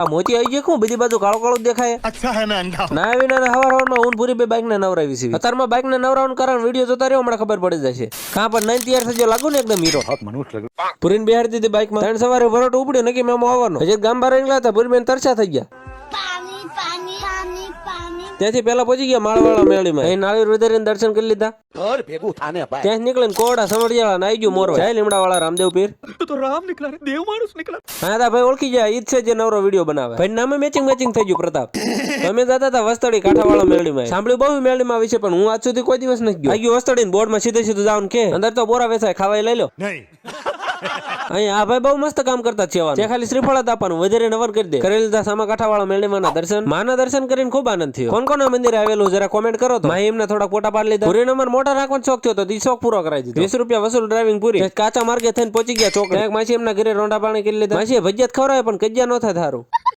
આ મોતી આવી ગઈ બધી બાજુ કાળો કાળો દેખાય. अच्छा है ना अंधा ના આવીને હવારમાં ઊન પૂરી બે બાઇક ને નવરાવી છે. અત્યારમાં બાઇક ને નવરાવવાનું કારણ વિડીયો જોતા રહ્યો હમણાં ખબર પડી જશે. કાં પણ નહીં તૈયાર થજો લાગુ ને એકદમ હીરો. પૂરીને બેહાડી દીધી બાઇક માં. ત્રણ સવારે ભરોટ ઉપડ્યો નક્કી મેમો આવવાનો. હજી ગામ બહાર નીકળ્યા હતા પૂરી બેન તરસા થઈ ગયા. ત્યાંથી પેલા પહોંચી ગયા માળવાળા મેળીમાં. અહીં નાળી રુદરીને દર્શન કરી લીધા. ત્યાં નીકળીને કોડા સમડિયાળા નાઈ ગયું મોરવા. જય લીમડા વાળા રામદેવ પીર. તો રામ નીકળા રે દેવ માણસ નીકળા. હા દા ભાઈ ઓળખી જાય ઈજ છે જે નવરો વિડીયો બનાવે. ભાઈ નામે મેચિંગ થઈ ગયું પ્રતાપ. તમે જતા હતા વસ્તડી કાંઠાવાળા મેળીમાં. સાંભળ્યું બહુ મેળીમાં વિશે પણ હું આજ સુધી કોઈ દિવસ નથી ગયો. આગી વસ્તડી બોર્ડમાં સીધે સીધું જાવ કે અંદર તો બોરા વેચાય ખાવાય લઈ લો. અહીં આ ભાઈ બહુ મસ્ત કામ કરતા છે. ખાલી શ્રીફળ જ આપવાનું વધારે નવર કરી દે. કરી લીધા સામા કાંઠાવાળા મેળીમાં દર્શન. માના દર્શન કરીને ખૂબ આનંદ થયો. કોણ કોના મંદિર આવેલું જરા કોમેન્ટ કરો તો. માહી એમને થોડા ફોટા પાડી લીધા. પૂરી નંબર મોટા રાખવાનો શોખ થયો તો ઈ શોખ પૂરો કરાવી દીધો. 20 રૂપિયા વસૂલ ડ્રાઇવિંગ પૂરી. કાચા માર્ગે થઈને પહોંચી ગયા ચોક. માસી એમના ઘરે રોંડા પાણી કરી લીધા. માસી ભજીયા ખવડાવે પણ કજ્યા ન થાય થારું.